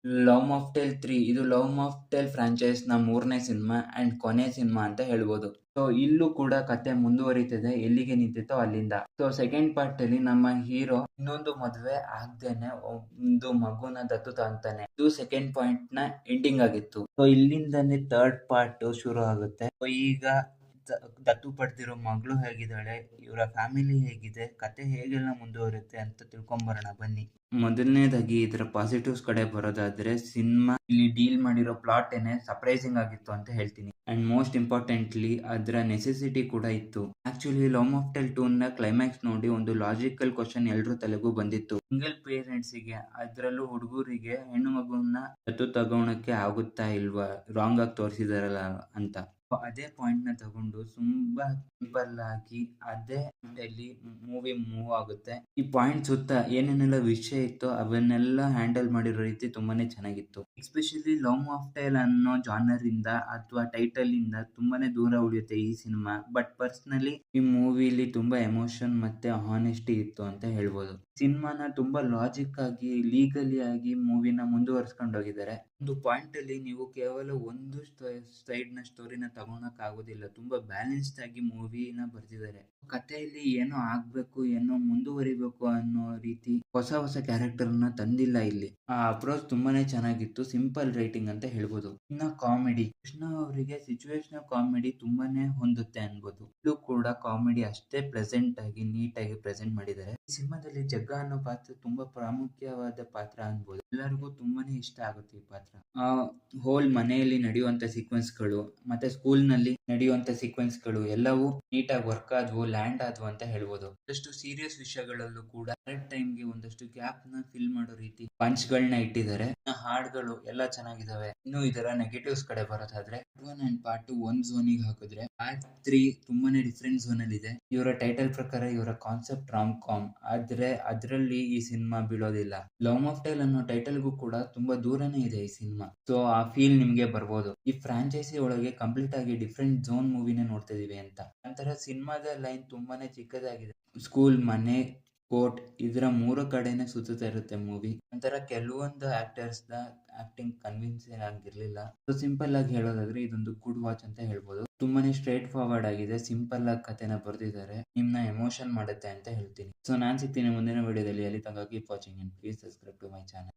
Love mocktail 3 ಇದು love mocktail ಫ್ರಾಂಚೈಸ್‌ನ 3ನೇ cinema and ಕೊನೆ ಸಿನಿಮಾ ಅಂತ ಹೇಳ್ಬೋದು. ಸೊ ಇಲ್ಲೂ ಕೂಡ ಕಥೆ ಮುಂದುವರಿತಿದೆ ಎಲ್ಲಿಗೆ ನಿಂತಿತ್ತೋ ಅಲ್ಲಿಂದ. ಸೊ ಸೆಕೆಂಡ್ ಪಾರ್ಟ್ ಅಲ್ಲಿ ನಮ್ಮ ಹೀರೋ ಇನ್ನೊಂದು ಮದುವೆ ಆಗ್ದೇನೆ ಒಂದು ಮಗುನ ದತ್ತು ತಾಂತಾನೆ. ಇದು ಸೆಕೆಂಡ್ ಪಾಯಿಂಟ್ ನ ಎಂಡಿಂಗ್ ಆಗಿತ್ತು. ಸೊ ಇಲ್ಲಿಂದಾನೆ ಥರ್ಡ್ ಪಾರ್ಟ್ ಶುರು ಆಗುತ್ತೆ. ಸೊ ಈಗ ದತ್ತು ಪಡೆದಿರೋ ಮಗಳು ಹೇಗಿದ್ದಾಳೆ, ಇವರ ಫ್ಯಾಮಿಲಿ ಹೇಗಿದೆ, ಕತೆ ಹೇಗೆಲ್ಲ ಮುಂದುವರುತ್ತೆ ಅಂತ ತಿಳ್ಕೊಂಬರೋಣ ಬನ್ನಿ. ಮೊದಲನೇದಾಗಿ ಇದರ ಪಾಸಿಟಿವ್ಸ್ ಕಡೆ ಬರೋದಾದ್ರೆ, ಸಿನಿಮಾ ಇಲ್ಲಿ ಡೀಲ್ ಮಾಡಿರೋ ಪ್ಲಾಟ್ ಏನೇ ಸರ್ಪ್ರೈಸಿಂಗ್ ಆಗಿತ್ತು ಅಂತ ಹೇಳ್ತೀನಿ. ಅಂಡ್ ಮೋಸ್ಟ್ ಇಂಪಾರ್ಟೆಂಟ್ಲಿ ಅದರ ನೆಸೆಸಿಟಿ ಕೂಡ ಇತ್ತು. ಆಕ್ಚುಲಿ ಲವ್ ಮಾಕ್ಟೇಲ್ 2 ನ ಕ್ಲೈಮ್ಯಾಕ್ಸ್ ನೋಡಿ ಒಂದು ಲಾಜಿಕಲ್ ಕ್ವಶನ್ ಎಲ್ರ ತಲೆಗೂ ಬಂದಿತ್ತು. ಸಿಂಗಲ್ ಪೇರೆಂಟ್ಸಿಗೆ, ಅದರಲ್ಲೂ ಹುಡುಗರಿಗೆ ಹೆಣ್ಣು ಮಗುವನ್ನ ದತ್ತು ತಗೊಳಕ್ಕೆ ಆಗುತ್ತಾ ಇಲ್ವಾ, ರಾಂಗ್ ಆಗಿ ತೋರಿಸಿದಾರಲ್ಲ ಅಂತ. ಅದೇ ಪಾಯಿಂಟ್ ನ ತಗೊಂಡು ತುಂಬಾ ಸಿಂಪಲ್ ಆಗಿ ಅದೇ ಅಲ್ಲಿ ಮೂವಿ ಮೂವ್ ಆಗುತ್ತೆ. ಈ ಪಾಯಿಂಟ್ ಸುತ್ತ ಏನೇನೆಲ್ಲ ವಿಷಯ ಇತ್ತು ಅವನ್ನೆಲ್ಲ ಹ್ಯಾಂಡಲ್ ಮಾಡಿರೋ ರೀತಿ ತುಂಬಾನೇ ಚೆನ್ನಾಗಿತ್ತು. ಎಸ್ಪೆಷಲಿ ಲವ್ ಮಾಕ್ಟೇಲ್ ಅನ್ನೋ ಜಾನರ್ ಇಂದ ಅಥವಾ ಟೈಟಲ್ ಇಂದ ತುಂಬಾನೇ ದೂರ ಉಳಿಯುತ್ತೆ ಈ ಸಿನಿಮಾ. ಬಟ್ ಪರ್ಸನಲಿ ಈ ಮೂವಿಲಿ ತುಂಬಾ ಎಮೋಷನ್ ಮತ್ತೆ ಹಾನೆಸ್ಟಿ ಇತ್ತು ಅಂತ ಹೇಳ್ಬೋದು. ಸಿನಿಮಾನ ತುಂಬಾ ಲಾಜಿಕ್ ಆಗಿ ಲೀಗಲಿ ಆಗಿ ಮೂವಿನ ಮುಂದುವರ್ಸ್ಕೊಂಡು ಹೋಗಿದ್ದಾರೆ. ಒಂದು ಪಾಯಿಂಟ್ ಅಲ್ಲಿ ನೀವು ಕೇವಲ ಒಂದು ಸೈಡ್ ನ ಸ್ಟೋರಿನ ತಗೊಳಕ್ ಆಗೋದಿಲ್ಲ. ತುಂಬಾ ಬ್ಯಾಲೆನ್ಸ್ಡ್ ಆಗಿ ಮೂವಿನ ಬರ್ದಿದ್ದಾರೆ. ಕಥೆಯಲ್ಲಿ ಏನೋ ಆಗ್ಬೇಕು, ಏನೋ ಮುಂದುವರಿಬೇಕು ಅನ್ನೋ ರೀತಿ ಹೊಸ ಹೊಸ ಕ್ಯಾರೆಕ್ಟರ್ ನ ತಂದಿಲ್ಲ ಇಲ್ಲಿ. ಆ ಅಪ್ರೋಚ್ ತುಂಬಾನೇ ಚೆನ್ನಾಗಿತ್ತು. ಸಿಂಪಲ್ ರೈಟಿಂಗ್ ಅಂತ ಹೇಳ್ಬೋದು. ಇನ್ನ ಕಾಮಿಡಿ, ಕೃಷ್ಣ ಅವರಿಗೆ ಸಿಚುವೇಶನಲ್ ಕಾಮಿಡಿ ತುಂಬಾನೇ ಹೊಂದುತ್ತೆ ಅನ್ಬೋದು. ಇದು ಕೂಡ ಕಾಮಿಡಿ ಅಷ್ಟೇ ಪ್ರೆಸೆಂಟ್ ಆಗಿ ನೀಟಾಗಿ ಪ್ರೆಸೆಂಟ್ ಮಾಡಿದ್ದಾರೆ. ಈ ಸಿನಿಮಾದಲ್ಲಿ ಜಗ್ಗ ಅನ್ನೋ ಪಾತ್ರ ತುಂಬಾ ಪ್ರಾಮುಖ್ಯವಾದ ಪಾತ್ರ ಅನ್ಬೋದು. ಎಲ್ಲರಿಗೂ ತುಂಬಾನೇ ಇಷ್ಟ ಆಗುತ್ತೆ ಈ ಪಾತ್ರ. ಹೋಲ್ ಮನೆಯಲ್ಲಿ ನಡೆಯುವಂತ ಸೀಕ್ವೆನ್ಸ್ ಗಳು ಮತ್ತೆ ಸ್ಕೂಲ್ ನಲ್ಲಿ ನಡೆಯುವಂತ ಸೀಕ್ವೆನ್ಸ್ ಗಳು ಎಲ್ಲವೂ ನೀಟಾಗಿ ವರ್ಕ್ ಆದ್ವು, ಲ್ಯಾಂಡ್ ಆದ್ವು ಅಂತ ಹೇಳ್ಬೋದು. ಒಂದಷ್ಟು ಸೀರಿಯಸ್ ವಿಷಯಗಳಲ್ಲೂ ಕೂಡ ಕರೆಕ್ಟ್ ಟೈಮ್ ಗೆ ಒಂದಷ್ಟು ಗ್ಯಾಪ್ ನ ಫಿಲ್ ಮಾಡೋ ರೀತಿ ಪಂಚ್ ಗಳನ್ನ ಇಟ್ಟಿದ್ದಾರೆ. ಹಾಡ್ಗಳು ಎಲ್ಲ ಚೆನ್ನಾಗಿದಾವೆ. ಇನ್ನು ಇದರ ನೆಗೆಟಿವ್ಸ್ ಕಡೆ ಬರೋದಾದ್ರೆ, ಪಾರ್ಟ್ 1 ಅಂಡ್ ಪಾರ್ಟ್ 2 ಒಂದ್ ಝೋನಿಗೆ ಹಾಕಿದ್ರೆ ಪಾರ್ಟ್ 3 ತುಂಬಾನೇ ಡಿಫ್ರೆಂಟ್ ಝೋನ್ ಅಲ್ಲಿ ಇದೆ. ಇವರ ಟೈಟಲ್ ಪ್ರಕಾರ ಇವರ ಕಾನ್ಸೆಪ್ಟ್ ರಾಮ್ ಕಾಮ್, ಆದ್ರೆ ಅದರಲ್ಲಿ ಈ ಸಿನಿಮಾ ಬೀಳೋದಿಲ್ಲ. ಲವ್ ಮಾಕ್ಟೇಲ್ ಅನ್ನೋ ಟೈಟಲ್ಗೂ ಕೂಡ ತುಂಬಾ ದೂರನೇ ಇದೆ ಈ ಸಿನಿಮಾ. ಸೊ ಆ ಫೀಲ್ ನಿಮ್ಗೆ ಬರ್ಬೋದು. ಈ ಫ್ರಾಂಚೈಸಿ ಒಳಗೆ ಕಂಪ್ಲೀಟ್ ಆಗಿ ಡಿಫ್ರೆಂಟ್ ಝೋನ್ ಮೂವಿನೇ ನೋಡ್ತಾ ಇದೀವಿ ಅಂತ. ನಂತರ ಸಿನಿಮಾದ ಲೈನ್ ತುಂಬಾನೇ ಚಿಕ್ಕದಾಗಿದೆ. ಸ್ಕೂಲ್, ಮನೆ, ಕೋರ್ಟ್ ಇದರ 3 ಕಡೆನೆ ಸುತ್ತಾ ಇರುತ್ತೆ ಮೂವಿ. ನಂತರ ಕೆಲವೊಂದು ಆಕ್ಟರ್ಸ್ ನ ಆಕ್ಟಿಂಗ್ ಕನ್ವಿನ್ಸಿಂಗ್ ಆಗಿರ್ಲಿಲ್ಲ. ಸೊ ಸಿಂಪಲ್ ಆಗಿ ಹೇಳೋದಾದ್ರೆ ಇದೊಂದು ಗುಡ್ ವಾಚ್ ಅಂತ ಹೇಳ್ಬೋದು. ತುಂಬಾನೇ ಸ್ಟ್ರೇಟ್ ಫಾರ್ವರ್ಡ್ ಆಗಿದೆ. ಸಿಂಪಲ್ ಆಗಿ ಕಥೆನ ಬರ್ದಿದ್ದಾರೆ. ನಿಮ್ನ ಎಮೋಷನ್ ಮಾಡುತ್ತೆ ಅಂತ ಹೇಳ್ತೀನಿ. ಸೊ ನಾನ್ ಸಿಗ್ತೀನಿ ಮುಂದಿನ ವಿಡಿಯೋದಲ್ಲಿ. ಅಲ್ಲಿ ತನಕ keep watching and please subscribe to my channel.